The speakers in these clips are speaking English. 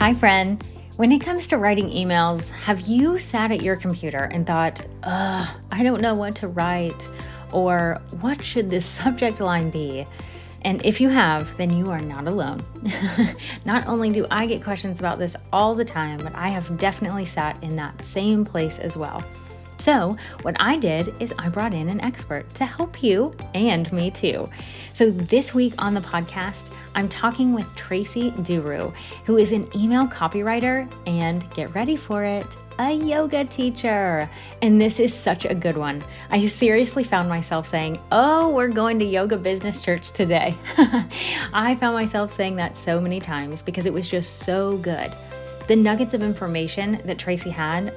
Hi, friend. When it comes to writing emails, have you sat at your computer and thought, I don't know what to write, or what should this subject line be? And if you have, then you are not alone. Not only do I get questions about this all the time, but I have definitely sat in that same place as well. So what I did is I brought in an expert to help you and me too. So this week on the podcast, I'm talking with Tracy Duru, who is an email copywriter and, get ready for it, a yoga teacher. And this is such a good one. I seriously found myself saying, we're going to yoga business church today. I found myself saying that so many times because it was just so good. The nuggets of information that Tracy had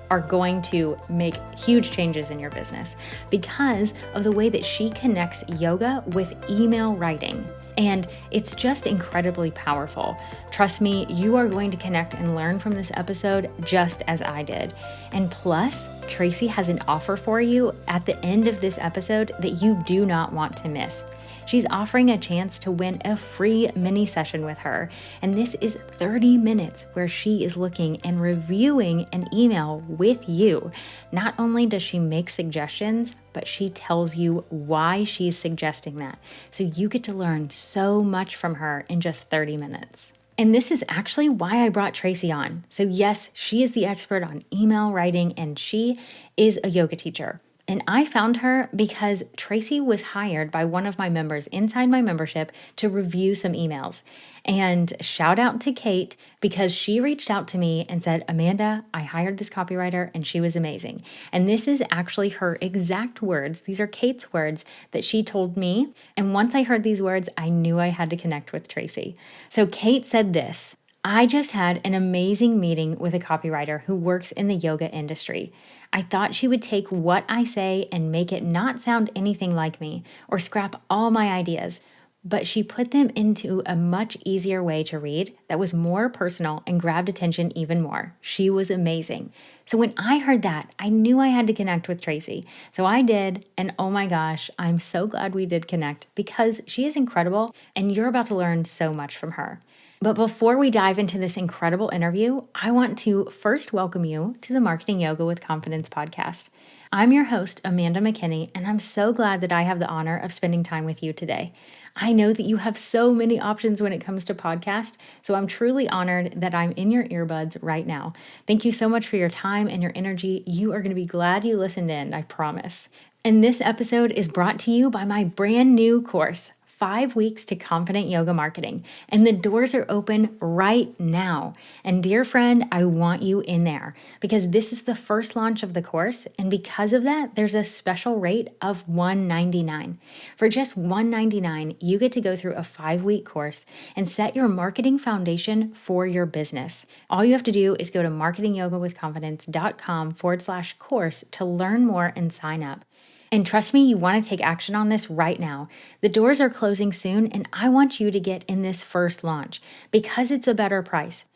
are going to make huge changes in your business because of the way that she connects yoga with email writing. And it's just incredibly powerful. Trust me, you are going to connect and learn from this episode just as I did. And plus, Tracy has an offer for you at the end of this episode that you do not want to miss. She's offering a chance to win a free mini session with her. And this is 30 minutes where she is looking and reviewing an email with you. Not only does she make suggestions, but she tells you why she's suggesting that. So you get to learn so much from her in just 30 minutes. And this is actually why I brought Tracy on. So yes, she is the expert on email writing and she is a yoga teacher. And I found her because Tracy was hired by one of my members inside my membership to review some emails. And shout out to Kate because she reached out to me and said, Amanda, I hired this copywriter and she was amazing. And this is actually her exact words. These are Kate's words that she told me. And once I heard these words, I knew I had to connect with Tracy. So Kate said this: I just had an amazing meeting with a copywriter who works in the yoga industry. I thought she would take what I say and make it not sound anything like me or scrap all my ideas, but she put them into a much easier way to read that was more personal and grabbed attention even more. She was amazing. So when I heard that, I knew I had to connect with Tracy. So I did, and oh my gosh, I'm so glad we did connect because she is incredible and you're about to learn so much from her. But before we dive into this incredible interview, I want to first welcome you to the Marketing Yoga with Confidence podcast. I'm your host, Amanda McKinney, and I'm so glad that I have the honor of spending time with you today. I know that you have so many options when it comes to podcast, so I'm truly honored that I'm in your earbuds right now. Thank you so much for your time and your energy. You are going to be glad you listened in, I promise. And this episode is brought to you by my brand new course, 5 weeks to confident yoga marketing. And the doors are open right now. And dear friend, I want you in there because this is the first launch of the course. And because of that, there's a special rate of $199. For just $199, you get to go through a 5-week course and set your marketing foundation for your business. All you have to do is go to marketingyogawithconfidence.com/course to learn more and sign up. And trust me, you want to take action on this right now. The doors are closing soon, and I want you to get in this first launch because it's a better price.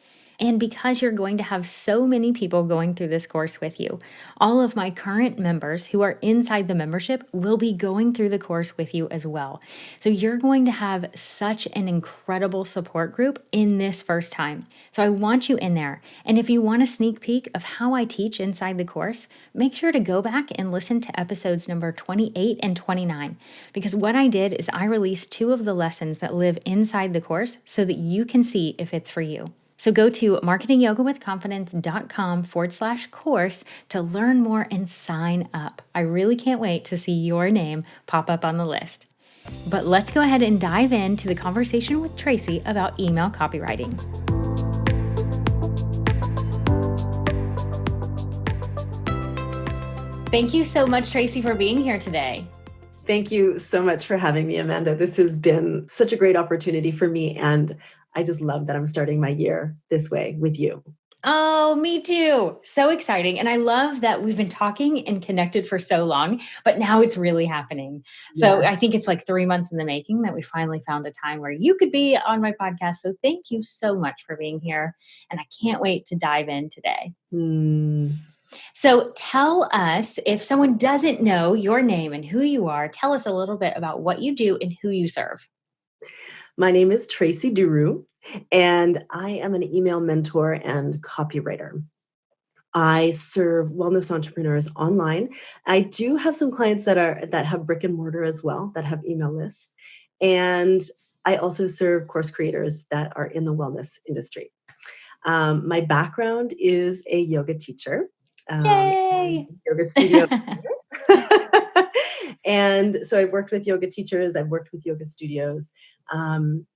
And because you're going to have so many people going through this course with you. All of my current members who are inside the membership will be going through the course with you as well. So you're going to have such an incredible support group in this first time. So I want you in there. And if you want a sneak peek of how I teach inside the course, make sure to go back and listen to episodes number 28 and 29. Because what I did is I released 2 of the lessons that live inside the course so that you can see if it's for you. So go to marketingyogawithconfidence.com/course to learn more and sign up. I really can't wait to see your name pop up on the list. But let's go ahead and dive into the conversation with Tracy about email copywriting. Thank you so much, Tracy, for being here today. Thank you so much for having me, Amanda. This has been such a great opportunity for me, and I just love that I'm starting my year this way with you. Oh, me too. So exciting. And I love that we've been talking and connected for so long, but now it's really happening. So Yes. I think it's like 3 months in the making that we finally found a time where you could be on my podcast. So thank you so much for being here. And I can't wait to dive in today. So tell us, if someone doesn't know your name and who you are, tell us a little bit about what you do and who you serve. My name is Tracy Duru, and I am an email mentor and copywriter. I serve wellness entrepreneurs online. I do have some clients that have brick and mortar as well, that have email lists. And I also serve course creators that are in the wellness industry. My background is a yoga teacher, and Yay! yoga studio. And so I've worked with yoga teachers, I've worked with yoga studios. Um,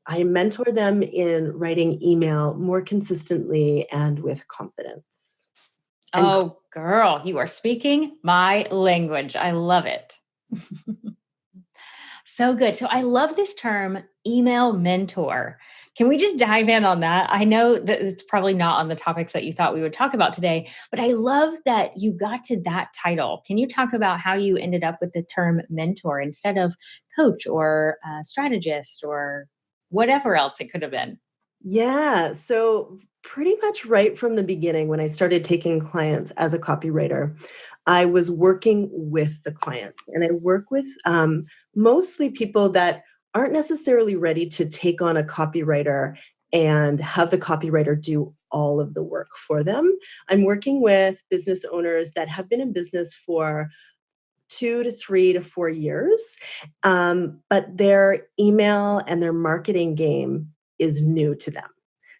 I mentor them in writing email more consistently and with confidence. And Oh, girl, you are speaking my language. I love it. So good. So I love this term, email mentor. Can we just dive in on that? I know that it's probably not on the topics that you thought we would talk about today, but I love that you got to that title. Can you talk about how you ended up with the term mentor instead of coach or strategist or whatever else it could have been? yeah, so pretty much right from the beginning, when I started taking clients as a copywriter, I was working with the client, and I work with mostly people that aren't necessarily ready to take on a copywriter and have the copywriter do all of the work for them. I'm working with business owners that have been in business for 2 to 3 to 4 years, but their email and their marketing game is new to them.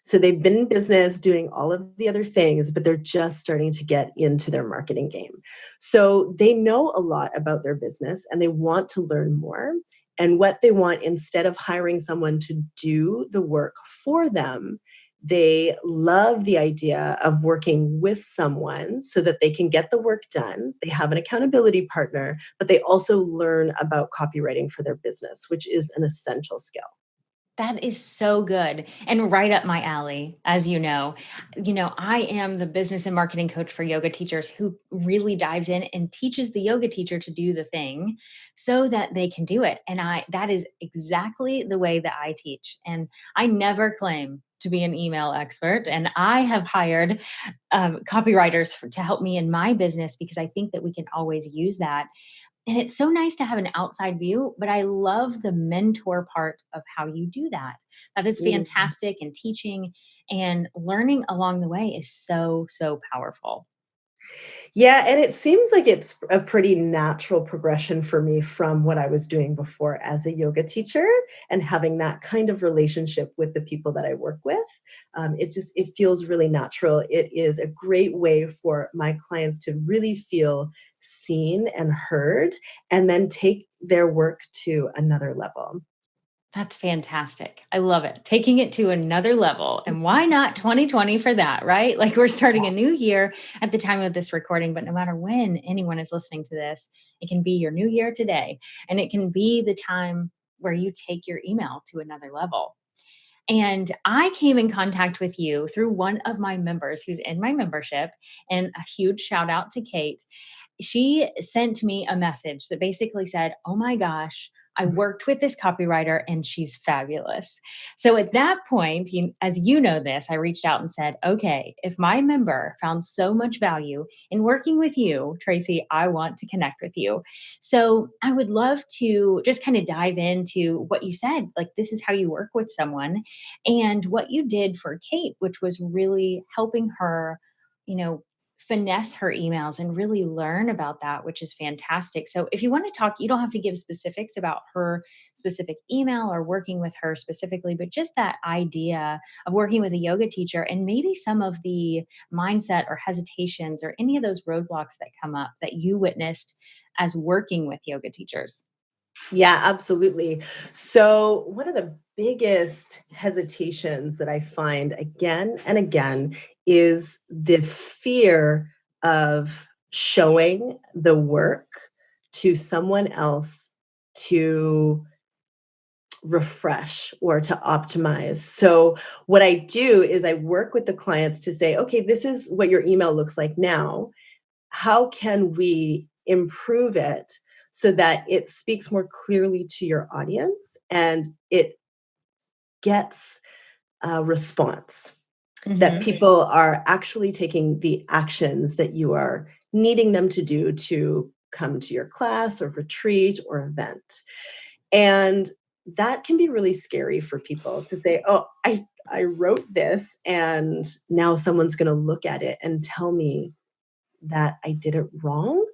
So they've been in business doing all of the other things, but they're just starting to get into their marketing game. So they know a lot about their business and they want to learn more. And what they want, instead of hiring someone to do the work for them, they love the idea of working with someone so that they can get the work done. They have an accountability partner, but they also learn about copywriting for their business, which is an essential skill. That is so good and right up my alley, as you know. I am the business and marketing coach for yoga teachers who really dives in and teaches the yoga teacher to do the thing so that they can do it. And I that is exactly the way that I teach. And I never claim to be an email expert. And I have hired copywriters to help me in my business because I think that we can always use that, and it's so nice to have an outside view, but I love the mentor part of how you do that. That is Mhm. fantastic, and teaching and learning along the way is so, so powerful. Yeah, and it seems like it's a pretty natural progression for me from what I was doing before as a yoga teacher and having that kind of relationship with the people that I work with. It feels really natural. It is a great way for my clients to really feel seen and heard, and then take their work to another level. That's fantastic. I love it. Taking it to another level. And why not 2020 for that, right? Like we're starting a new year at the time of this recording, but no matter when anyone is listening to this, it can be your new year today. And it can be the time where you take your email to another level. And I came in contact with you through one of my members who's in my membership, and a huge shout out to Kate. She sent me a message that basically said, "Oh my gosh, I worked with this copywriter and she's fabulous." So at that point, as you know this, I reached out and said, "Okay, if my member found so much value in working with you, Tracy, I want to connect with you." So I would love to just kind of dive into what you said. Like, this is how you work with someone, and what you did for Kate, which was really helping her, you know, finesse her emails and really learn about that, which is fantastic. So, if you want to talk, you don't have to give specifics about her specific email or working with her specifically, but just that idea of working with a yoga teacher and maybe some of the mindset or hesitations or any of those roadblocks that come up that you witnessed as working with yoga teachers. Yeah, absolutely. So, one of the biggest hesitations that I find again and again is the fear of showing the work to someone else to refresh or to optimize. So, what I do is I work with the clients to say, okay, this is what your email looks like now. How can we improve it so that it speaks more clearly to your audience and it gets a response, that Hmm. people are actually taking the actions that you are needing them to do to come to your class or retreat or event. And that can be really scary for people to say, oh, I wrote this and now someone's going to look at it and tell me that I did it wrong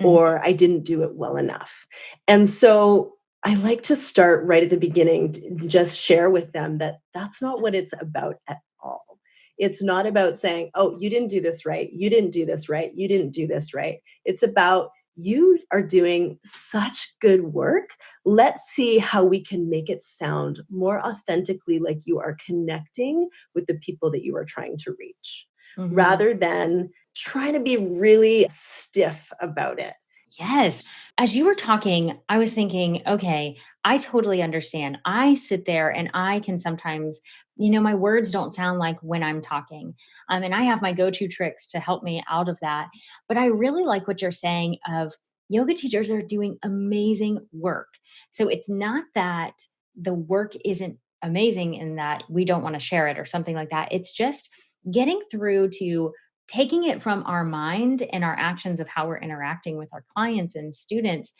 Mhm. or I didn't do it well enough. And so I like to start right at the beginning, just share with them that that's not what it's about at all. It's not about saying, oh, you didn't do this right. You didn't do this right. You didn't do this right. It's about you are doing such good work. Let's see how we can make it sound more authentically like you are connecting with the people that you are trying to reach Mhm. rather than trying to be really stiff about it. Yes. As you were talking, I was thinking, okay, I totally understand. I sit there and I can sometimes, my words don't sound like when I'm talking. And I have my go to tricks to help me out of that. But I really like what you're saying of yoga teachers are doing amazing work. So it's not that the work isn't amazing and that we don't want to share it or something like that. It's just getting through to taking it from our mind and our actions of how we're interacting with our clients and students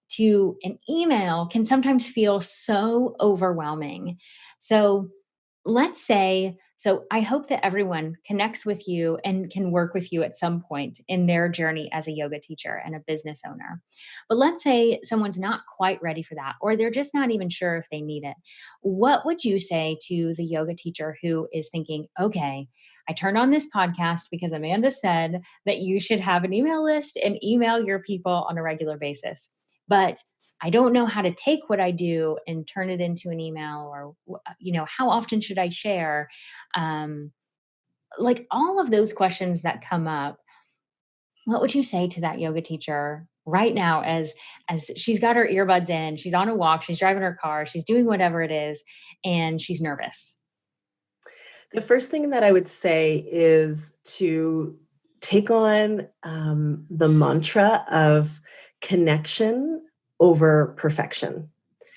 to an email can sometimes feel so overwhelming. So let's say, so I hope that everyone connects with you and can work with you at some point in their journey as a yoga teacher and a business owner. But let's say someone's not quite ready for that, or they're just not even sure if they need it. What would you say to the yoga teacher who is thinking, okay, I turned on this podcast because Amanda said that you should have an email list and email your people on a regular basis. But I don't know how to take what I do and turn it into an email or, how often should I share? Um, like all of those questions that come up, what would you say to that yoga teacher right now as she's got her earbuds in, she's on a walk, she's driving her car, she's doing whatever it is, and she's nervous? The first thing that I would say is to take on the mantra of connection over perfection.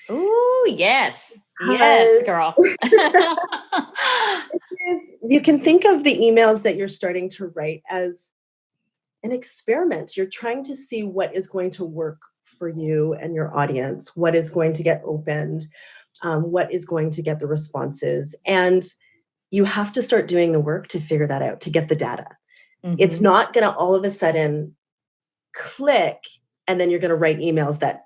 Ooh, yes. Yes, Because girl. you can think of the emails that you're starting to write as an experiment. You're trying to see what is going to work for you and your audience, what is going to get opened, what is going to get the responses. And you have to start doing the work to figure that out, to get the data. It's Mhm. not going to all of a sudden click and then you're going to write emails that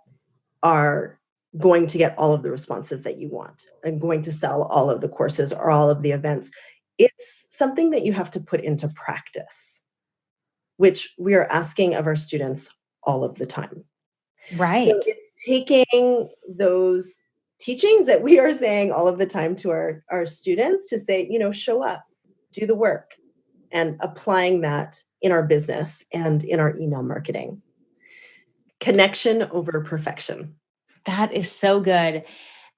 are going to get all of the responses that you want and going to sell all of the courses or all of the events. It's something that you have to put into practice, which we are asking of our students all of the time. So Right. it's taking those teachings that we are saying all of the time to our students to say, show up, do the work, and applying that in our business and in our email marketing. Connection over perfection. That is so good.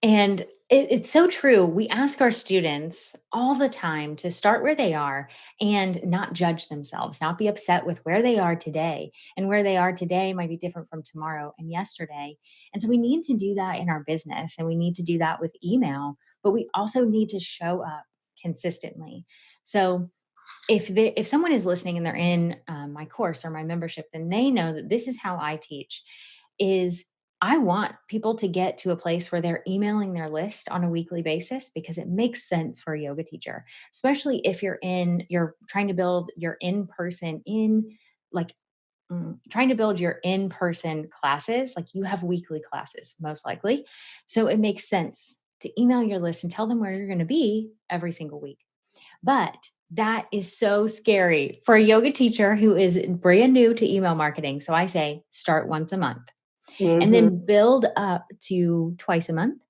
And it's so true. We ask our students all the time to start where they are and not judge themselves, not be upset with where they are today. And where they are today might be different from tomorrow and yesterday. And so we need to do that in our business and we need to do that with email, but we also need to show up consistently. So if someone is listening and they're in my course or my membership, then they know that this is how I teach is I want people to get to a place where they're emailing their list on a weekly basis because it makes sense for a yoga teacher, especially if you're trying to build your in-person in like trying to build your in-person classes, like you have weekly classes most likely. So it makes sense to email your list and tell them where you're going to be every single week. But that is so scary for a yoga teacher who is brand new to email marketing. So I say start once a month and Mhm. then build up to twice a month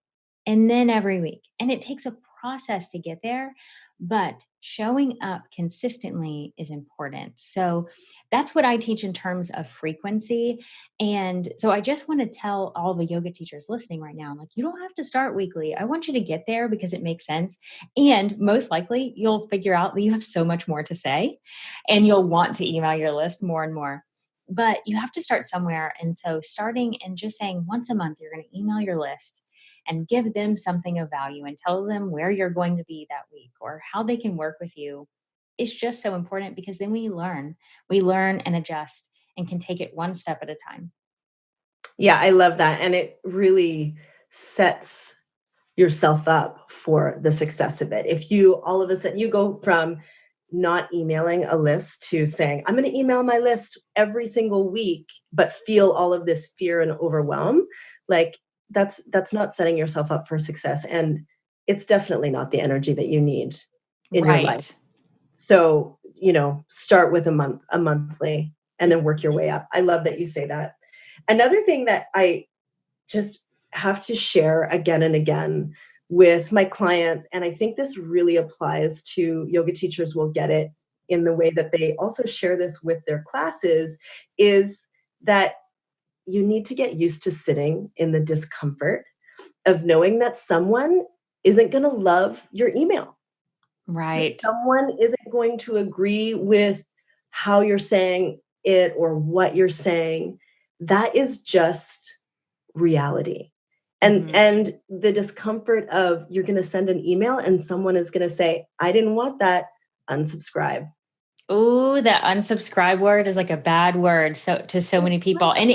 and then every week. And it takes a process to get there, but showing up consistently is important. So that's what I teach in terms of frequency. And so I just want to tell all the yoga teachers listening right now, like, you don't have to start weekly. I want you to get there because it makes sense. And most likely you'll figure out that you have so much more to say and you'll want to email your list more and more. But you have to start somewhere. And so starting and just saying once a month, you're going to email your list and give them something of value and tell them where you're going to be that week or how they can work with you is just so important because then we learn and adjust and can take it one step at a time. Yeah, I love that. And it really sets yourself up for the success of it. If you all of a sudden you go from not emailing a list to saying, I'm going to email my list every single week, but feel all of this fear and overwhelm, like that's not setting yourself up for success. And it's definitely not the energy that you need in your life. Right. So, start with a monthly, and then work your way up. I love that you say that. Another thing that I just have to share again and again with my clients, and I think this really applies to yoga teachers will get it in the way that they also share this with their classes, is that you need to get used to sitting in the discomfort of knowing that someone isn't going to love your email. Right. Someone isn't going to agree with how you're saying it or what you're saying. That is just reality. And the discomfort of you're going to send an email and someone is going to say, I didn't want that, unsubscribe. Oh, that unsubscribe word is like a bad word to so many people. And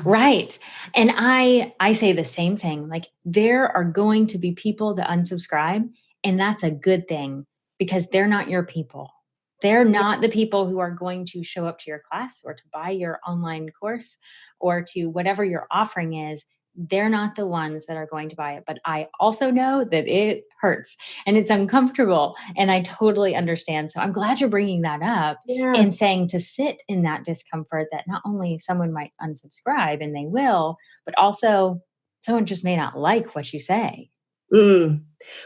right. And I say the same thing. Like there are going to be people that unsubscribe, and that's a good thing because they're not your people. They're Yeah. not the people who are going to show up to your class or to buy your online course or to whatever your offering is. They're not the ones that are going to buy it. But I also know that it hurts and it's uncomfortable. And I totally understand. So I'm glad you're bringing that up Yeah. and saying to sit in that discomfort that not only someone might unsubscribe and they will, but also someone just may not like what you say. Mm.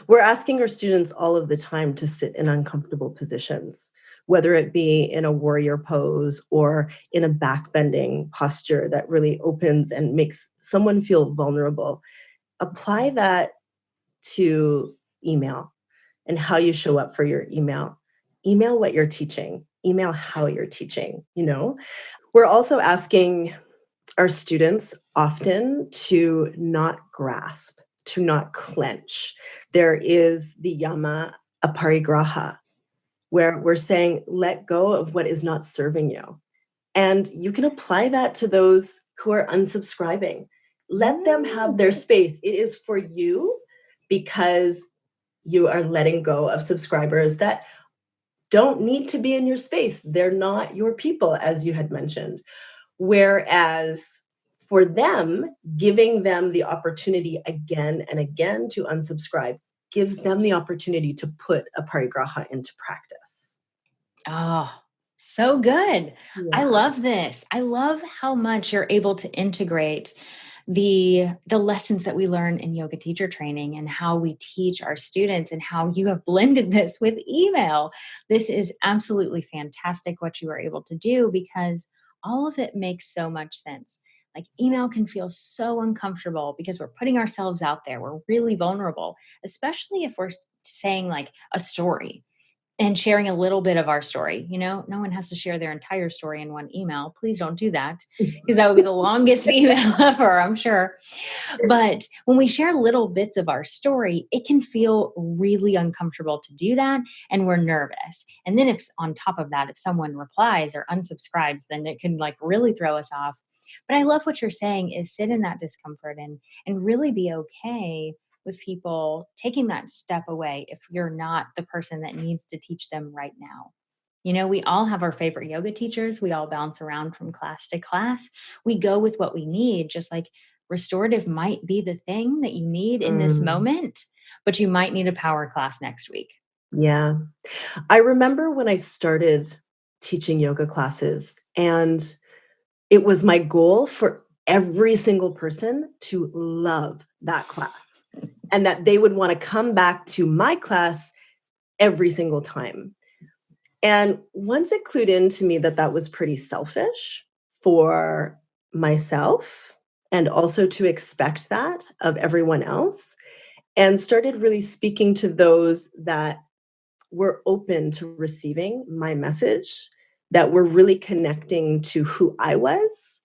We're asking our students all of the time to sit in uncomfortable positions, whether it be in a warrior pose or in a backbending posture that really opens and makes someone feel vulnerable. Apply that to email and how you show up for your email. Email what you're teaching, email how you're teaching. We're also asking our students often to not grasp, to not clench. There is the yama aparigraha, where we're saying, let go of what is not serving you. And you can apply that to those who are unsubscribing. Let them have their space. It is for you because you are letting go of subscribers that don't need to be in your space. They're not your people, as you had mentioned. Whereas for them, giving them the opportunity again and again to unsubscribe gives them the opportunity to put a parigraha into practice. Oh, so good. I Yeah. love this. I love how much you're able to integrate the lessons that we learn in yoga teacher training and how we teach our students and how you have blended this with email. This is absolutely fantastic what you are able to do because all of it makes so much sense. Like email can feel so uncomfortable because we're putting ourselves out there. We're really vulnerable, especially if we're saying like a story and sharing a little bit of our story. No one has to share their entire story in one email. Please don't do that because that would be the longest email ever, I'm sure. But when we share little bits of our story, it can feel really uncomfortable to do that. And we're nervous. And then if on top of that, if someone replies or unsubscribes, then it can like really throw us off. But I love what you're saying is sit in that discomfort and really be okay with people taking that step away if you're not the person that needs to teach them right now. We all have our favorite yoga teachers. We all bounce around from class to class. We go with what we need, just like restorative might be the thing that you need in this Mm, moment, but you might need a power class next week. yeah. I remember when I started teaching yoga classes, and it was my goal for every single person to love that class and that they would want to come back to my class every single time. And once it clued into me that that was pretty selfish for myself and also to expect that of everyone else, and started really speaking to those that were open to receiving my message, that were really connecting to who I was,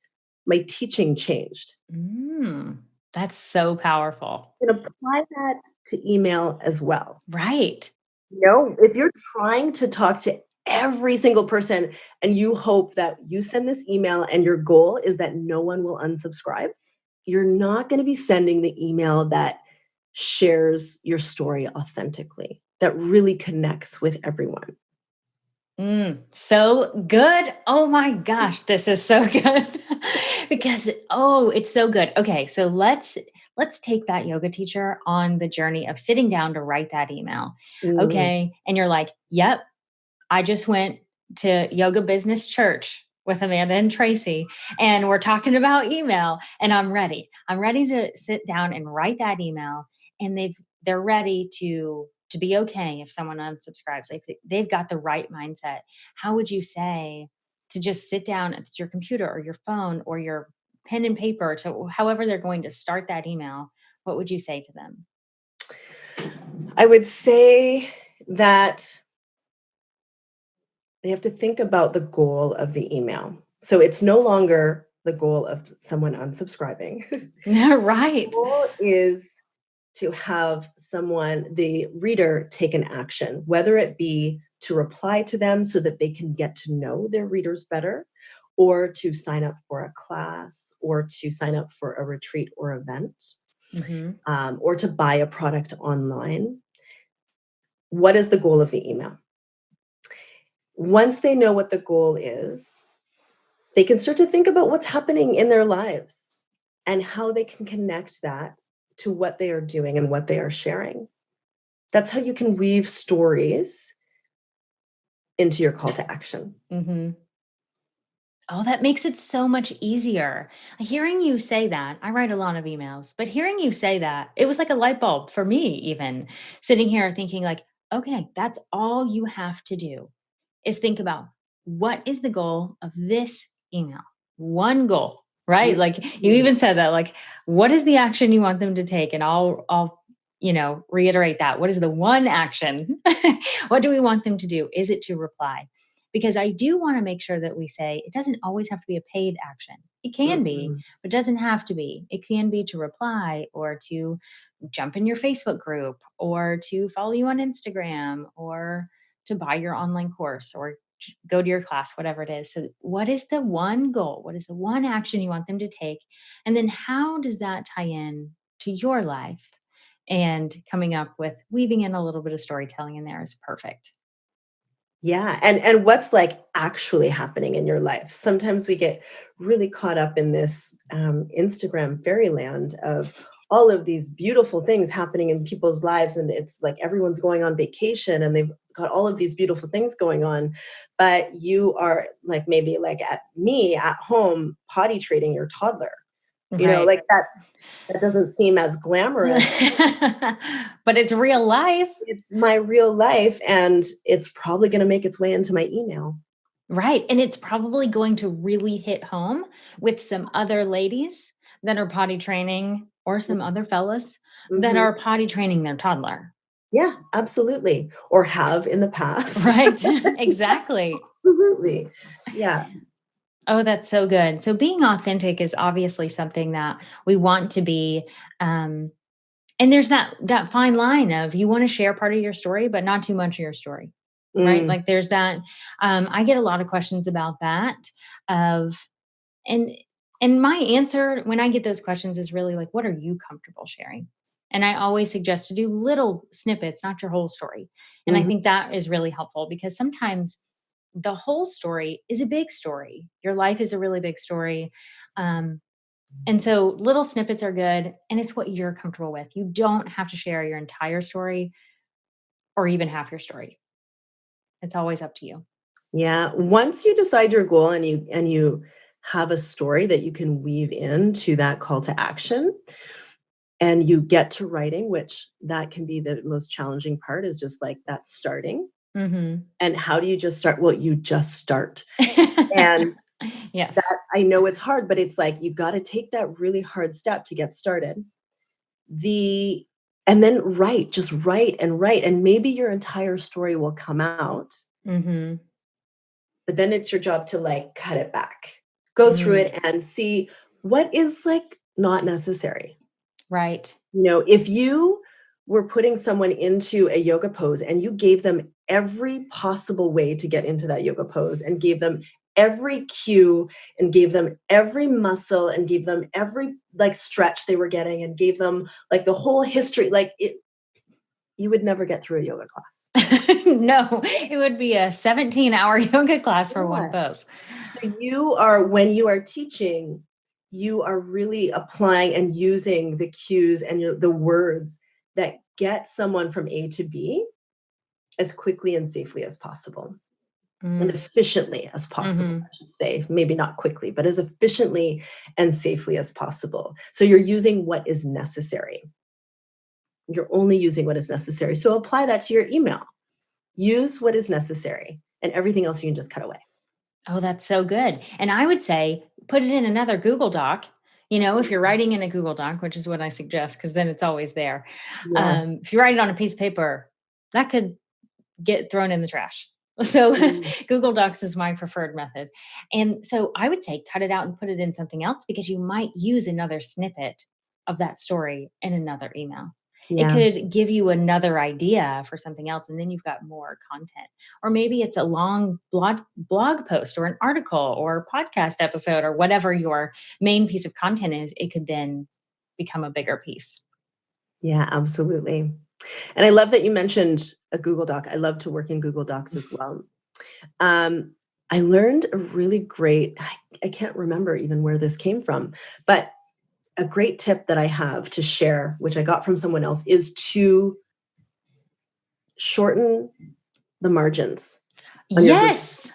my teaching changed. Mm, that's so powerful. And apply that to email as well. Right. If you're trying to talk to every single person and you hope that you send this email and your goal is that no one will unsubscribe, you're not going to be sending the email that shares your story authentically, that really connects with everyone. So good. Oh my gosh, this is so good. Because it's so good. Okay, so let's take that yoga teacher on the journey of sitting down to write that email. Mm, Okay, and you're like, "Yep, I just went to Yoga Business Church with Amanda and Tracy, and we're talking about email, and I'm ready. I'm ready to sit down and write that email." And they're ready to be okay if someone unsubscribes. They've got the right mindset. How would you say to just sit down at your computer or your phone or your pen and paper, to however they're going to start that email? What would you say to them? I would say that they have to think about the goal of the email. So it's no longer the goal of someone unsubscribing. Right. Goal is to have the reader, take an action, whether it be to reply to them so that they can get to know their readers better, or to sign up for a class, or to sign up for a retreat or event, Hmm. or to buy a product online. What is the goal of the email? Once they know what the goal is, they can start to think about what's happening in their lives and how they can connect that to what they are doing and what they are sharing. That's how you can weave stories into your call to action. Hmm. Oh, that makes it so much easier. Hearing you say that, I write a lot of emails, but hearing you say that, it was like a light bulb for me, even sitting here thinking, like, okay, that's all you have to do is think about what is the goal of this email? One goal, right? Like you Mhm. even said that, like, what is the action you want them to take? And I'll, reiterate that. What is the one action? What do we want them to do? Is it to reply? Because I do want to make sure that we say it doesn't always have to be a paid action. It can be, Mm-mm. but it doesn't have to be. It can be to reply or to jump in your Facebook group or to follow you on Instagram or to buy your online course or go to your class, whatever it is. So, what is the one goal? What is the one action you want them to take? And then, how does that tie in to your life? And coming up with weaving in a little bit of storytelling in there is perfect. Yeah, and what's, like, actually happening in your life. Sometimes we get really caught up in this, Instagram fairyland of all of these beautiful things happening in people's lives, and it's like everyone's going on vacation, and they've got all of these beautiful things going on, but you are, like, maybe like at me, at home, potty training your toddler. Right. Like, that doesn't seem as glamorous. But it's real life. It's my real life, and it's probably gonna make its way into my email. Right. And it's probably going to really hit home with some other ladies that are potty training or some other fellas that Mhm. are potty training their toddler. Yeah, absolutely, or have in the past. Right. Exactly. Absolutely. Yeah. Oh, that's so good. So being authentic is obviously something that we want to be. Um, and there's that fine line of you want to share part of your story, but not too much of your story. Right. Mm, Like there's that. I get a lot of questions about that of and my answer when I get those questions is really like, what are you comfortable sharing? And I always suggest to do little snippets, not your whole story. And I mhm. think that is really helpful because sometimes the whole story is a big story. Your life is a really big story. Um, and so little snippets are good. And it's what you're comfortable with. You don't have to share your entire story or even half your story. It's always up to you. Yeah, once you decide your goal and you have a story that you can weave into that call to action, and you get to writing, which that can be the most challenging part is just, like, that starting. Hmm. And how do you just start? Well, you just start. And Yes. that I know it's hard, but it's like you gotta take that really hard step to get started. The and then write, just write and write, and maybe your entire story will come out, Hmm. but then it's your job to, like, cut it back. Go through Mm, it and see what is, like, not necessary. right. If you were putting someone into a yoga pose and you gave them every possible way to get into that yoga pose and gave them every cue and gave them every muscle and gave them every like stretch they were getting and gave them like the whole history, like it, you would never get through a yoga class. No, it would be a 17-hour yoga class for one Yeah. pose. So you are, when you are teaching, you are really applying and using the cues and the words that get someone from A to B as quickly and safely as possible. And Mm. efficiently as possible, Hmm. I should say. Maybe not quickly, but as efficiently and safely as possible. So you're using what is necessary. You're only using what is necessary. So apply that to your email. Use what is necessary, and everything else you can just cut away. Oh, that's so good. And I would say put it in another Google Doc. If you're writing in a Google Doc, which is what I suggest, because then it's always there. Yes. If you write it on a piece of paper, that could get thrown in the trash. So Mm. Google Docs is my preferred method. And so I would say cut it out and put it in something else because you might use another snippet of that story in another email. It Yeah. could give you another idea for something else, and then you've got more content. Or maybe it's a long blog post or an article or podcast episode or whatever your main piece of content is. It could then become a bigger piece. Yeah, absolutely. And I love that you mentioned a Google Doc. I love to work in Google Docs as well. Um, I learned a really great, I can't remember even where this came from, but a great tip that I have to share, which I got from someone else, is to shorten the margins on your Google. Yes.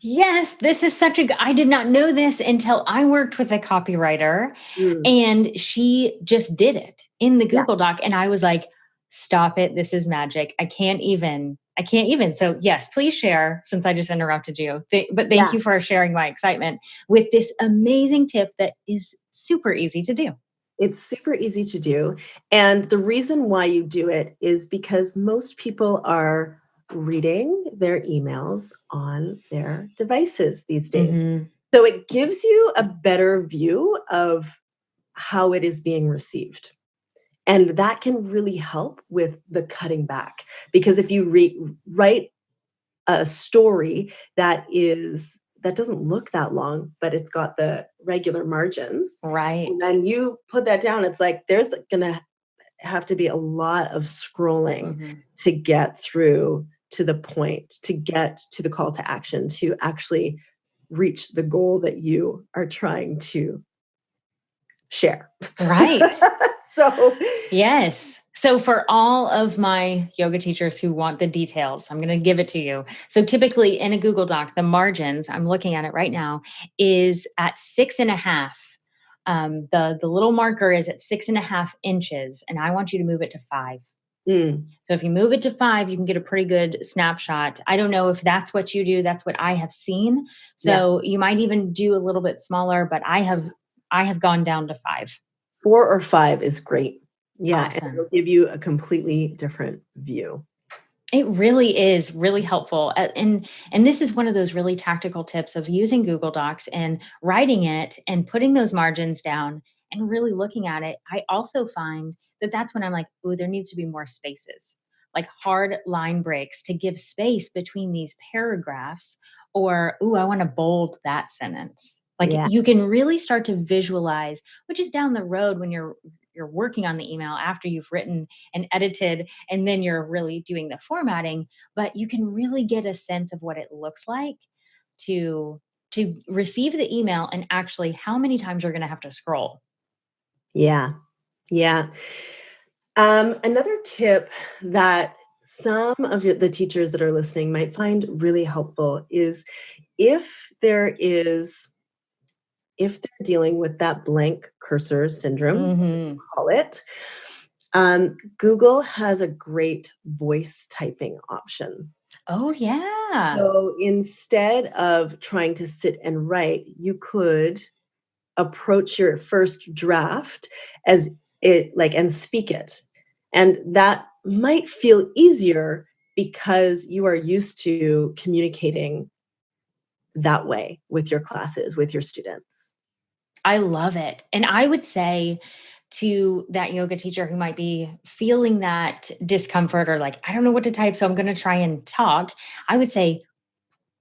Yes, this is I did not know this until I worked with a copywriter Mm, and she just did it in the yeah, Google Doc and I was like, "Stop it. This is magic. I can't even. I can't even." So, yes, please share since I just interrupted you. But thank yeah. you for sharing my excitement with this amazing tip that is super easy to do. It's super easy to do. And the reason why you do it is because most people are reading their emails on their devices these days. Mhm. So it gives you a better view of how it is being received. And that can really help with the cutting back. Because if you write a story that doesn't look that long, but it's got the regular margins, and Right. then you put that down, it's like there's gonna have to be a lot of scrolling Mhm. to get through to the point, to get to the call to action, to actually reach the goal that you are trying to share. Right. So, Yes. So for all of my yoga teachers who want the details, I'm going to give it to you. So typically in a Google Doc, the margins, I'm looking at it right now, is at 6.5. The little marker is at 6.5 inches, and I want you to move it to 5. mm, So if you move it to 5, you can get a pretty good snapshot. I don't know if that's what you do. That's what I have seen. yeah. So you might even do a little bit smaller, but I have gone down to 5. 4 or 5 is great. Yeah, and Awesome. it'll give you a completely different view. It really is really helpful. And this is one of those really tactical tips of using Google Docs and writing it and putting those margins down and really looking at it. I also find that that's when I'm like, "Ooh, there needs to be more spaces." Like hard line breaks to give space between these paragraphs or, "Ooh, I want to bold that sentence." Like Yeah, you can really start to visualize, which is down the road when you're working on the email after you've written and edited and then you're really doing the formatting, but you can really get a sense of what it looks like to receive the email and actually how many times you're going to have to scroll. yeah, yeah. Another tip that some of the teachers that are listening might find really helpful is if there is if they're dealing with that blank cursor syndrome, Mhm. call it, Google has a great voice typing option. Oh yeah. So instead of trying to sit and write, you could approach your first draft as it like and speak it. And that might feel easier because you are used to communicating that way with your classes, with your students. I love it. And I would say to that yoga teacher who might be feeling that discomfort or like, I don't know what to type, so I'm going to try and talk, I would say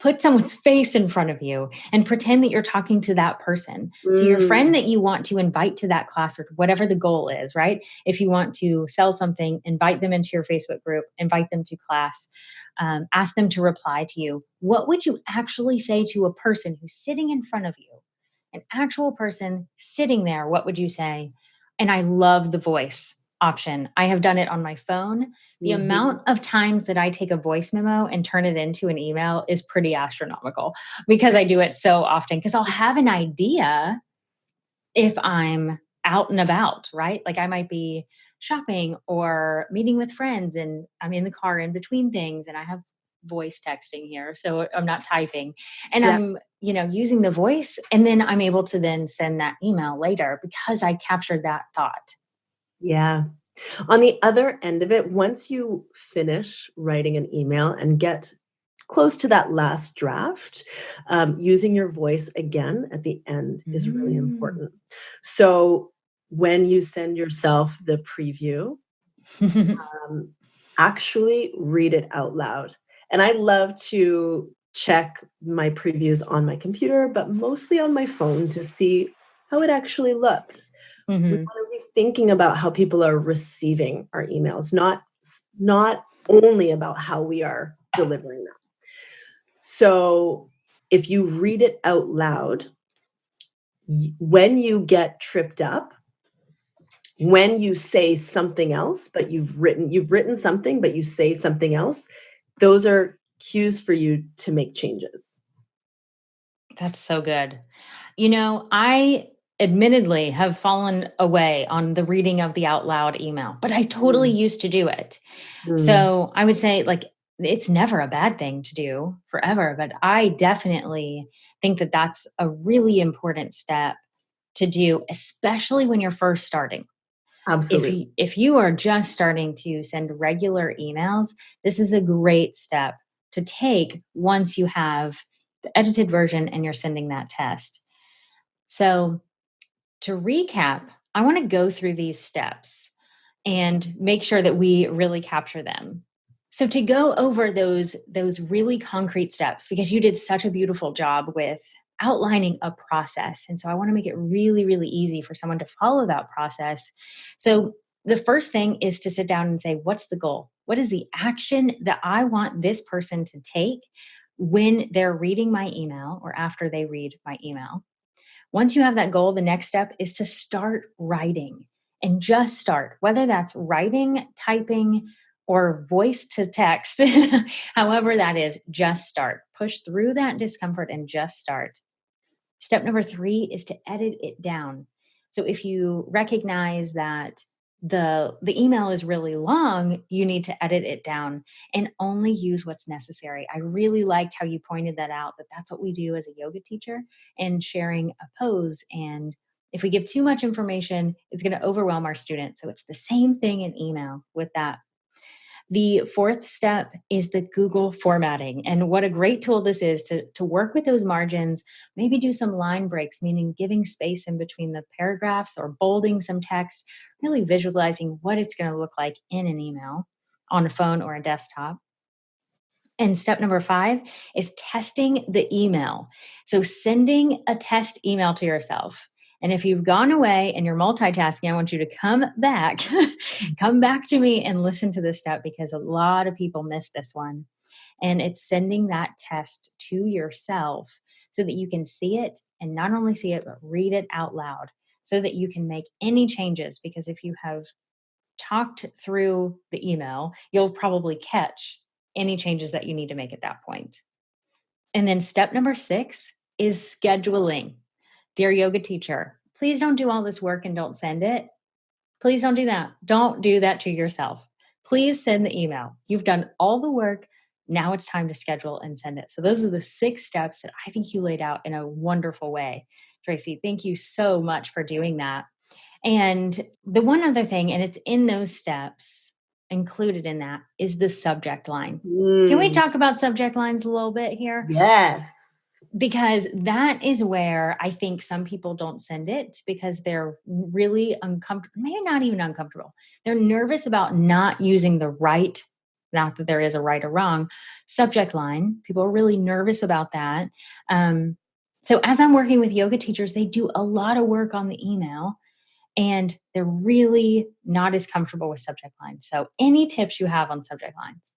put someone's face in front of you and pretend that you're talking to that person, to your friend Mm, that you want to invite to that class or whatever the goal is, right? If you want to sell something, invite them into your Facebook group, invite them to class, ask them to reply to you. What would you actually say to a person who's sitting in front of you? An actual person sitting there, what would you say? And I love the voice option. I have done it on my phone. The mhm. amount of times that I take a voice memo and turn it into an email is pretty astronomical because I do it so often. Because I'll have an idea if I'm out and about, right? Like I might be shopping or meeting with friends and I'm in the car in between things and I have voice texting here. So I'm not typing and Yeah, I'm, using the voice and then I'm able to then send that email later because I captured that thought. yeah. On the other end of it, once you finish writing an email and get close to that last draft, using your voice again at the end is really Mm. important. So when you send yourself the preview, um, actually read it out loud. And I love to check my previews on my computer, but mostly on my phone to see how it actually looks. We Mhm. want to be thinking about how people are receiving our emails, not only about how we are delivering them. So if you read it out loud, when you get tripped up, when you say something else, but you've written something, but you say something else, those are cues for you to make changes. That's so good. I admittedly have fallen away on the reading of the out loud email, but I totally Mm, used to do it. mm, So I would say, like, it's never a bad thing to do forever, but I definitely think that that's a really important step to do, especially when you're first starting. absolutely. If you are just starting to send regular emails, this is a great step to take once you have the edited version and you're sending that test. So, to recap, I want to go through these steps and make sure that we really capture them. So to go over those really concrete steps because you did such a beautiful job with outlining a process, and so I want to make it really really easy for someone to follow that process. So the first thing is to sit down and say, what's the goal? What is the action that I want this person to take when they're reading my email or after they read my email? Once you have that goal, the next step is to start writing and just start, whether that's writing, typing, or voice to text, however that is, just start. Push through that discomfort and just start. Step number 3 is to edit it down. So if you recognize that the email is really long, you need to edit it down and only use what's necessary. I really liked how you pointed that out, that that's what we do as a yoga teacher and sharing a pose. And if we give too much information, it's going to overwhelm our students. So it's the same thing in email with that. The fourth step is the Google formatting. And what a great tool this is to work with those margins, maybe do some line breaks, meaning giving space in between the paragraphs or bolding some text, really visualizing what it's going to look like in an email on a phone or a desktop. And step number 5 is testing the email. So sending a test email to yourself. And if you've gone away and you're multitasking, I want you to come back, come back to me and listen to this step because a lot of people miss this one. And it's sending that test to yourself so that you can see it and not only see it, but read it out loud so that you can make any changes. Because if you have talked through the email, you'll probably catch any changes that you need to make at that point. And then step number 6 is scheduling. Dear yoga teacher, please don't do all this work and don't send it. Please don't do that. Don't do that to yourself. Please send the email. You've done all the work. Now it's time to schedule and send it. So, those are the 6 steps that I think you laid out in a wonderful way. Tracy, thank you so much for doing that. And the one other thing, and it's in those steps, included in that, is the subject line. Can we Mm, talk about subject lines a little bit here? yes. Because that is where I think some people don't send it because they're really uncomfortable, maybe not even uncomfortable. They're nervous about not using the right not that there is a right or wrong. Subject line, people are really nervous about that. So as I'm working with yoga teachers, they do a lot of work on the email and they're really not as comfortable with subject lines. So any tips you have on subject lines?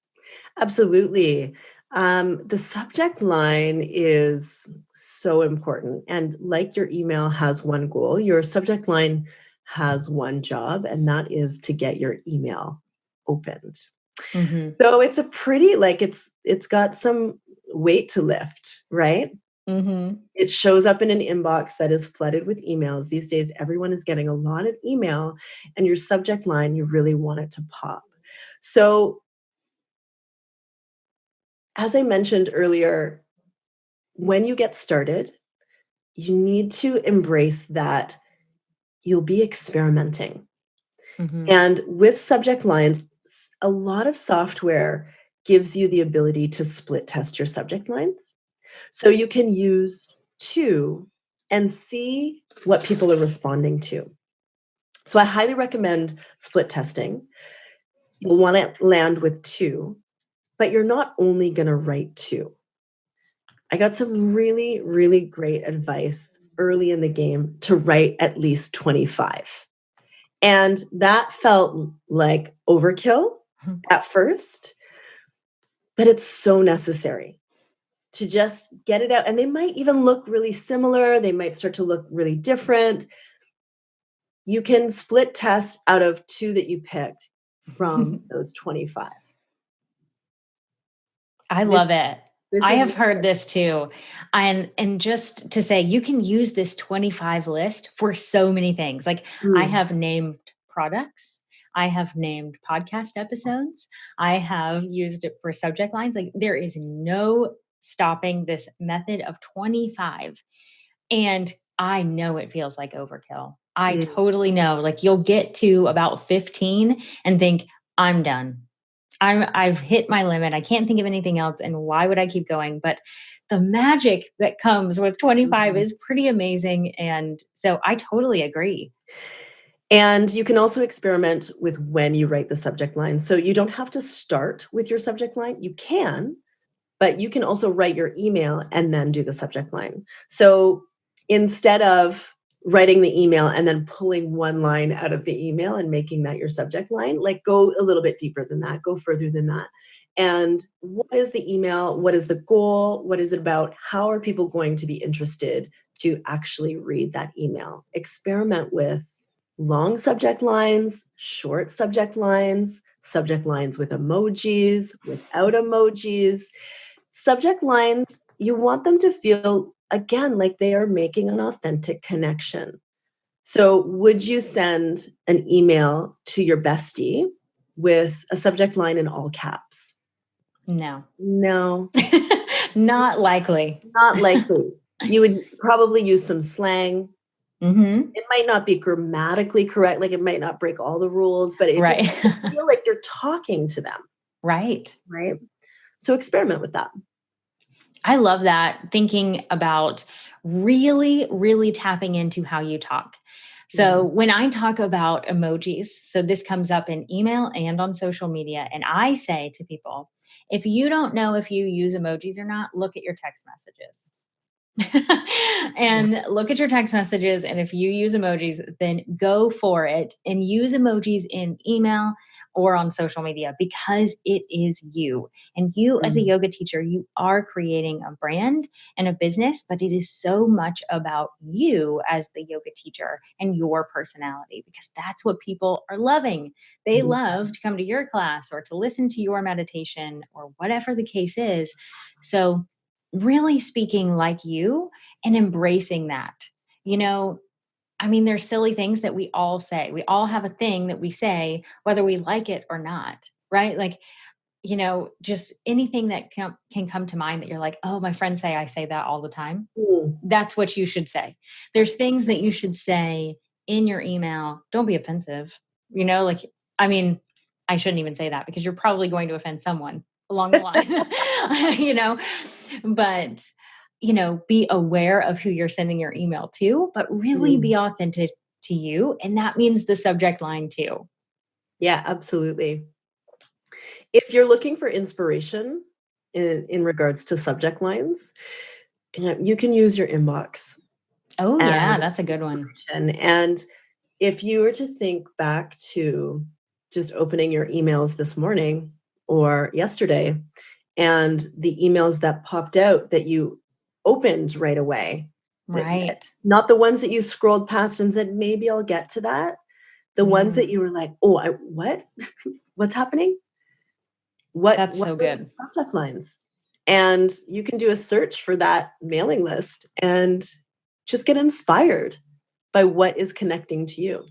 Absolutely. The subject line is so important. And like your email has one goal, your subject line has one job, and that is to get your email opened. Mm-hmm. So it's a pretty like it's got some weight to lift, right? Mm-hmm. It shows up in an inbox that is flooded with emails. These days, everyone is getting a lot of email, and your subject line, you really want it to pop. So, as I mentioned earlier, when you get started, you need to embrace that you'll be experimenting. Mm-hmm. And with subject lines, a lot of software gives you the ability to split test your subject lines. So you can use two and see what people are responding to. So I highly recommend split testing. You'll want to land with two, but you're not only going to write two. I got some really, really great advice early in the game to write at least 25. And that felt like overkill at first, but it's so necessary to just get it out. And they might even look really similar, they might start to look really different. You can split test out of two that you picked from those 25. I This, love it. this I is have heard this too. And just to say, you can use this 25 list for so many things. Like I mm, have named products, I have named podcast episodes, I have used it for subject lines. Like there is no stopping this method of 25. And I know it feels like overkill. I mm. totally know. Like you'll get to about 15 and think, I'm done. I've hit my limit. I can't think of anything else. And why would I keep going? But the magic that comes with 25 Mhm. is pretty amazing. And so I totally agree. And you can also experiment with when you write the subject line. So you don't have to start with your subject line. You can, but you can also write your email and then do the subject line. So instead of writing the email and then pulling one line out of the email and making that your subject line, like go a little bit deeper than that, go further than that. And what is the email? What is the goal? What is it about? How are people going to be interested to actually read that email? Experiment with long subject lines, short subject lines with emojis, without emojis. Subject lines, you want them to feel, again, like they are making an authentic connection. So, would you send an email to your bestie with a subject line in all caps? No, No, not likely. not likely. You would probably use some slang. Hmm. It might not be grammatically correct, like it might not break all the rules, but it just Right. feel like you're talking to them, Right. right? So experiment with that. I love that. Thinking about really, really tapping into how you talk. So Yes. when I talk about emojis, so this comes up in email and on social media, and I say to people, if you don't know if you use emojis or not, look at your text messages. Yeah. And look at your text messages. And if you use emojis, then go for it and use emojis in email or on social media because it is you. And you, as a Mm. yoga teacher, you are creating a brand and a business, but it is so much about you as the yoga teacher and your personality because that's what people are loving. They Yeah. love to come to your class or to listen to your meditation or whatever the case is. So, really speaking like you and embracing that. You know, I mean, there's silly things that we all say. We all have a thing that we say, whether we like it or not, right? Like, just anything that can come to mind that you're like, oh, my friends say I say that all the time. Mm. That's what you should say. There's things that you should say in your email. Don't be offensive. Like, I mean, I shouldn't even say that because you're probably going to offend someone along the line, but, be aware of who you're sending your email to, but really Mm. be authentic to you. And that means the subject line too. Yeah, absolutely. If you're looking for inspiration in regards to subject lines, you can use your inbox Oh, yeah, as that's a good one. inspiration. And if you were to think back to just opening your emails this morning or yesterday, and the emails that popped out that you opened right away, Right. not the ones that you scrolled past and said, maybe I'll get to that. The ones that Mm, you were like, oh, what? What's happening? that's What so are good. the subject lines? And you can do a search for that mailing list and just get inspired by what is connecting to you.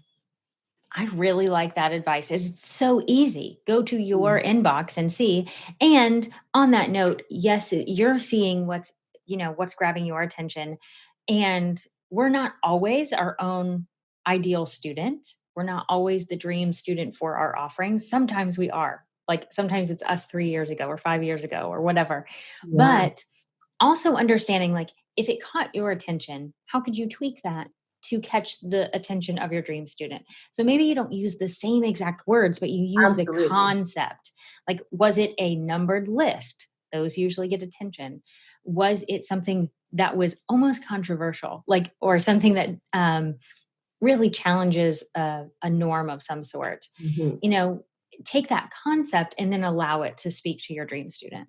I really like that advice. It's so easy. Go to your Mm. inbox and see. And on that note, yes, you're seeing what's grabbing your attention. And we're not always our own ideal student. We're not always the dream student for our offerings. Sometimes we are. Like sometimes it's us 3 years ago or 5 years ago or whatever. Yeah, But also understanding, like, if it caught your attention, how could you tweak that to catch the attention of your dream student? So maybe you don't use the same exact words, but you use the absolutely. concept. Like, was it a numbered list? Those usually get attention. Was it something that was almost controversial, like, or something that really challenges a norm of some sort? Mhm. You know, take that concept and then allow it to speak to your dream student.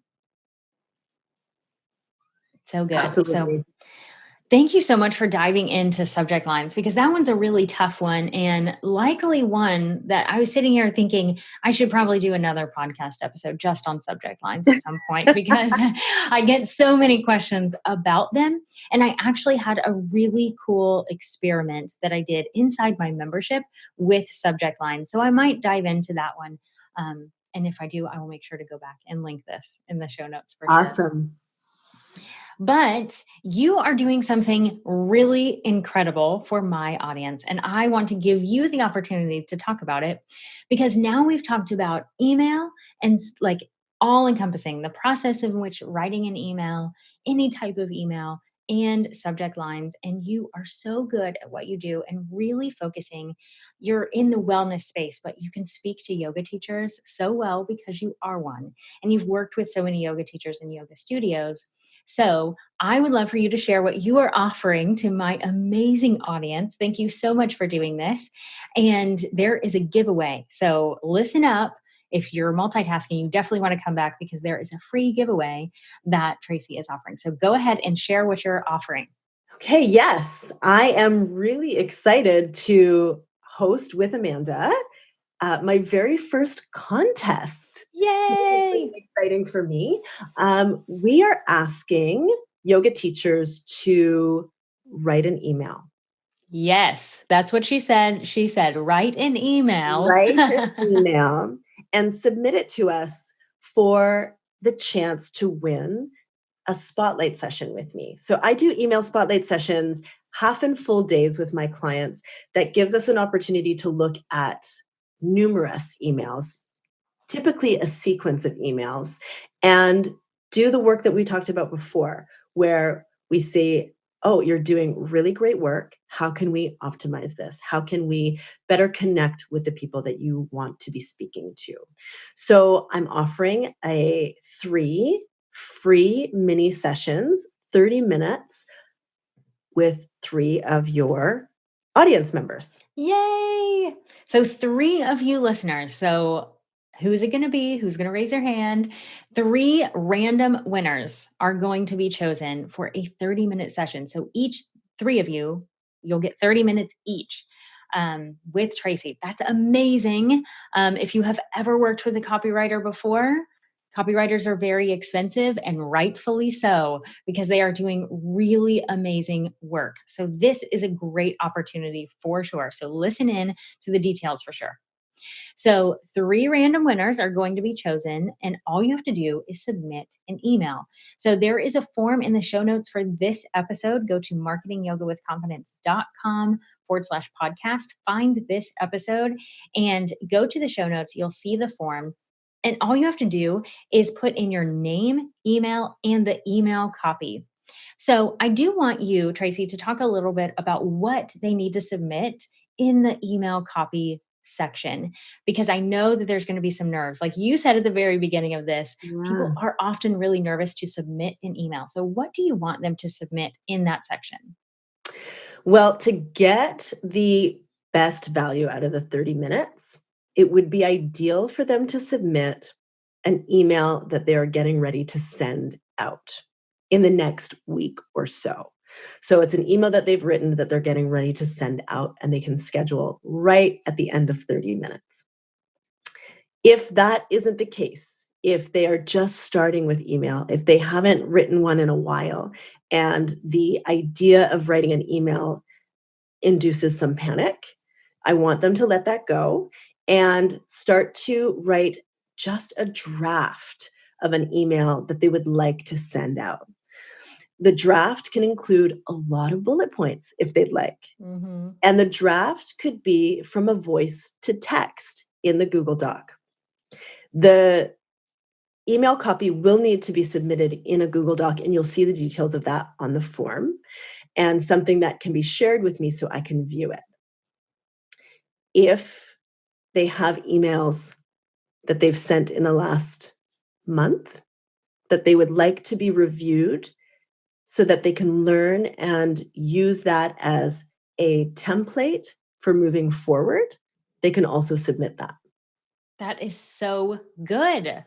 So good. So Absolutely. thank you so much for diving into subject lines, because that one's a really tough one, and likely one that I was sitting here thinking I should probably do another podcast episode just on subject lines at some point because I get so many questions about them. And I actually had a really cool experiment that I did inside my membership with subject lines. So I might dive into that one. And if I do, I will make sure to go back and link this in the show notes for sure. Awesome. But you are doing something really incredible for my audience. And I want to give you the opportunity to talk about it, because now we've talked about email and like all encompassing the process in which writing an email, any type of email, and subject lines. And you are so good at what you do and really focusing. You're in the wellness space, but you can speak to yoga teachers so well because you are one. And you've worked with so many yoga teachers and yoga studios. So I would love for you to share what you are offering to my amazing audience. Thank you so much for doing this. And there is a giveaway. So listen up. If you're multitasking, you definitely want to come back because there is a free giveaway that Tracy is offering. So go ahead and share what you're offering. Okay, yes, I am really excited to host with Amanda my very first contest. So this is Yay! really exciting for me. We are asking yoga teachers to write an email. Yes, that's what she said. She said, write an email. Write an email and submit it to us for the chance to win a spotlight session with me. So I do email spotlight sessions, half and full days with my clients. That gives us an opportunity to look at numerous emails, typically a sequence of emails, and do the work that we talked about before, where we say, oh, you're doing really great work. How can we optimize this? How can we better connect with the people that you want to be speaking to? So I'm offering a 3 free mini sessions, 30 minutes with 3 of your audience members. Yay! So, 3 of you listeners. So, who's it going to be? Who's going to raise their hand? 3 random winners are going to be chosen for a 30-minute session. So, each 3 of you, you'll get 30 minutes each with Tracy. That's amazing. If you have ever worked with a copywriter before, copywriters are very expensive, and rightfully so, because they are doing really amazing work. So, this is a great opportunity for sure. So, listen in to the details for sure. So, 3 random winners are going to be chosen, and all you have to do is submit an email. So, there is a form in the show notes for this episode. Go to marketingyogawithconfidence.com/podcast, find this episode, and go to the show notes. You'll see the form. And all you have to do is put in your name, email, and the email copy. So, I do want you, Tracy, to talk a little bit about what they need to submit in the email copy section, because I know that there's going to be some nerves. Like you said at the very beginning of this, people Yeah. are often really nervous to submit an email. So, what do you want them to submit in that section? Well, to get the best value out of the 30 minutes, it would be ideal for them to submit an email that they are getting ready to send out in the next week or so. So it's an email that they've written that they're getting ready to send out, and they can schedule right at the end of 30 minutes. If that isn't the case, if they are just starting with email, if they haven't written one in a while, and the idea of writing an email induces some panic, I want them to let that go and start to write just a draft of an email that they would like to send out. The draft can include a lot of bullet points if they'd like. Hmm. And the draft could be from a voice to text in the Google Doc. The email copy will need to be submitted in a Google Doc, and you'll see the details of that on the form, and something that can be shared with me so I can view it. If they have emails that they've sent in the last month that they would like to be reviewed so that they can learn and use that as a template for moving forward, they can also submit that. That is so good.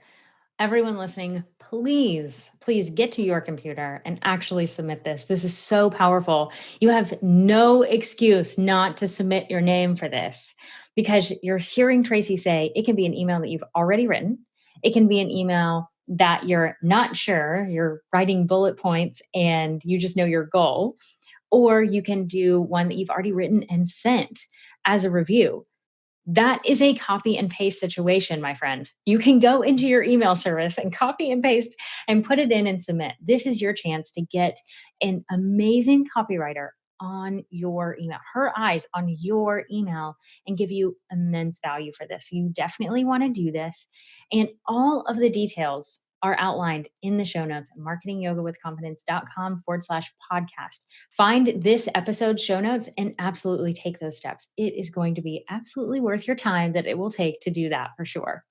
Everyone listening, please, please get to your computer and actually submit this. This is so powerful. You have no excuse not to submit your name for this, because you're hearing Tracy say it can be an email that you've already written. It can be an email that you're not sure, you're writing bullet points and you just know your goal. Or you can do one that you've already written and sent as a review. That is a copy and paste situation, my friend. You can go into your email service and copy and paste and put it in and submit. This is your chance to get an amazing copywriter on your email, her eyes on your email, and give you immense value for this. You definitely want to do this. And all of the details are outlined in the show notes at marketingyogawithconfidence.com/podcast. Find this episode show notes and absolutely take those steps. It is going to be absolutely worth your time that it will take to do that for sure.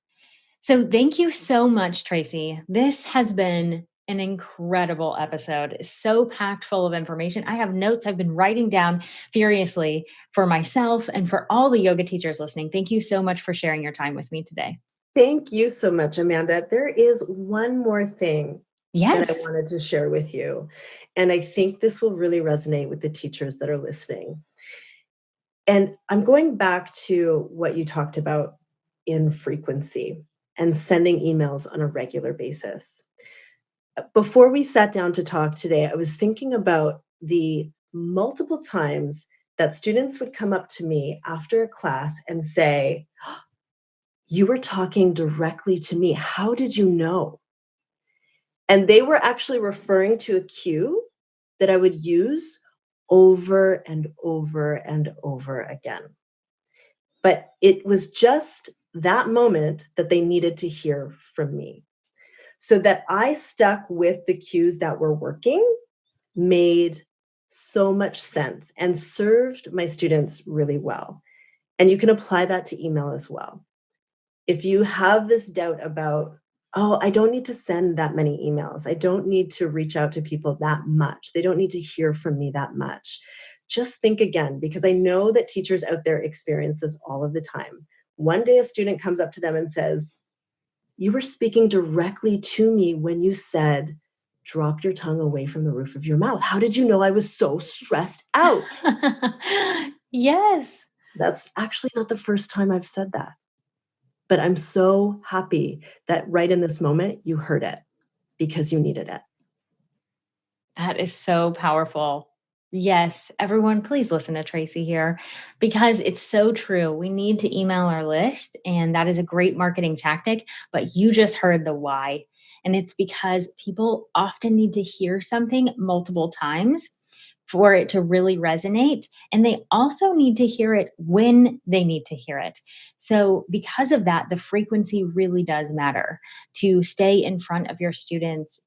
So, thank you so much, Tracy. This has been an incredible episode, so packed full of information. I have notes I've been writing down furiously for myself and for all the yoga teachers listening. Thank you so much for sharing your time with me today. Thank you so much, Amanda. There is one more thing that I Yes. wanted to share with you, and I think this will really resonate with the teachers that are listening. And I'm going back to what you talked about in frequency and sending emails on a regular basis. Before we sat down to talk today, I was thinking about the multiple times that students would come up to me after a class and say, "You were talking directly to me. How did you know?" And they were actually referring to a cue that I would use over and over and over again. But it was just that moment that they needed to hear from me. So that I stuck with the cues that were working made so much sense and served my students really well. And you can apply that to email as well. If you have this doubt about, oh, I don't need to send that many emails, I don't need to reach out to people that much, they don't need to hear from me that much, just think again, because I know that teachers out there experience this all of the time. One day a student comes up to them and says, "You were speaking directly to me when you said, 'Drop your tongue away from the roof of your mouth.' How did you know I was so stressed out?" Yes. That's actually not the first time I've said that. But I'm so happy that right in this moment, you heard it because you needed it. That is so powerful. Yes, everyone, please listen to Tracy here because it's so true. We need to email our list, and that is a great marketing tactic. But you just heard the why. And it's because people often need to hear something multiple times for it to really resonate. And they also need to hear it when they need to hear it. So, because of that, the frequency really does matter to stay in front of your students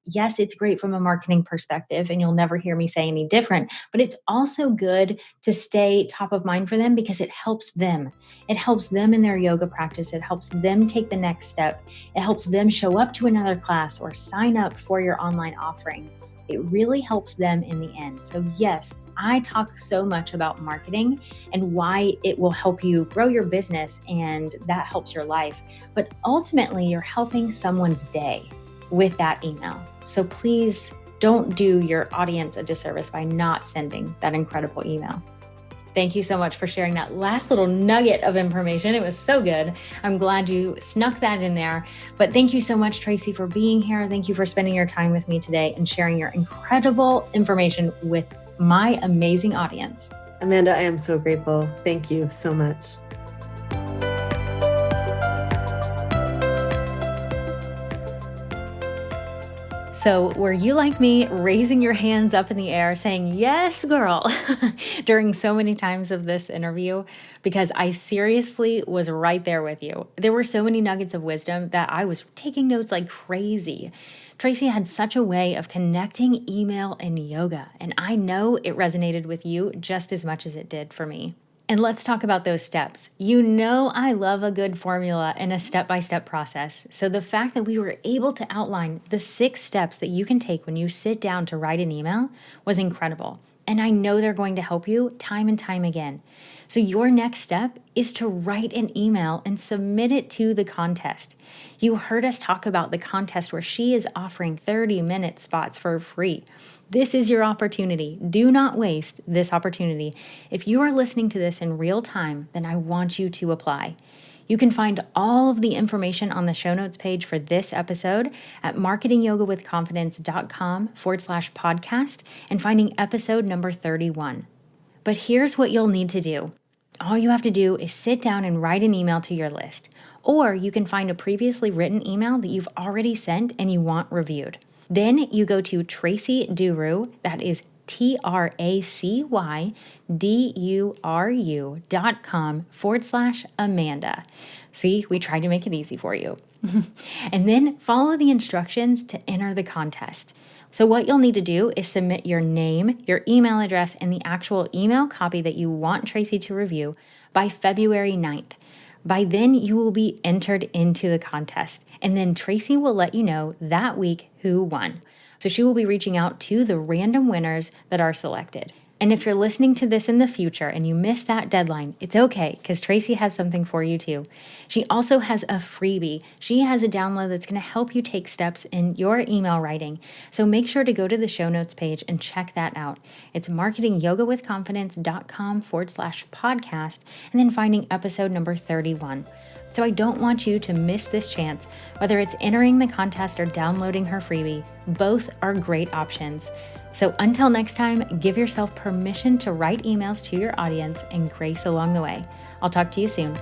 yes, it's great from a marketing perspective, and you'll never hear me say any different, but it's also good to stay top of mind for them because it helps them. It helps them in their yoga practice. It helps them take the next step. It helps them show up to another class or sign up for your online offering. It really helps them in the end. So yes, I talk so much about marketing and why it will help you grow your business and that helps your life. But ultimately, you're helping someone's day with that email. So please don't do your audience a disservice by not sending that incredible email. Thank you so much for sharing that last little nugget of information. It was so good. I'm glad you snuck that in there. But thank you so much, Tracy, for being here. Thank you for spending your time with me today and sharing your incredible information with my amazing audience. Amanda, I am so grateful. Thank you so much. So were you like me, raising your hands up in the air saying, yes, girl, during so many times of this interview? Because I seriously was right there with you. There were so many nuggets of wisdom that I was taking notes like crazy. Tracy had such a way of connecting email and yoga, and I know it resonated with you just as much as it did for me. And let's talk about those steps. You know I love a good formula and a step-by-step process. So the fact that we were able to outline the 6 steps that you can take when you sit down to write an email was incredible. And I know they're going to help you time and time again. So your next step is to write an email and submit it to the contest. You heard us talk about the contest where she is offering 30-minute spots for free. This is your opportunity. Do not waste this opportunity. If you are listening to this in real time, then I want you to apply. You can find all of the information on the show notes page for this episode at marketingyogawithconfidence.com/podcast and finding episode number 31. But here's what you'll need to do. All you have to do is sit down and write an email to your list. Or you can find a previously written email that you've already sent and you want reviewed. Then you go to Tracy Duru, that is TracyDuru.com/Amanda. See, we tried to make it easy for you. And then follow the instructions to enter the contest. So what you'll need to do is submit your name, your email address, and the actual email copy that you want Tracy to review by February 9th. By then, you will be entered into the contest, and then Tracy will let you know that week who won. So she will be reaching out to the random winners that are selected. And if you're listening to this in the future and you miss that deadline, it's okay because Tracy has something for you too. She also has a freebie. She has a download that's going to help you take steps in your email writing. So make sure to go to the show notes page and check that out. It's marketingyogawithconfidence.com/podcast and then finding episode number 31. So I don't want you to miss this chance. Whether it's entering the contest or downloading her freebie, both are great options. So until next time, give yourself permission to write emails to your audience and grace along the way. I'll talk to you soon.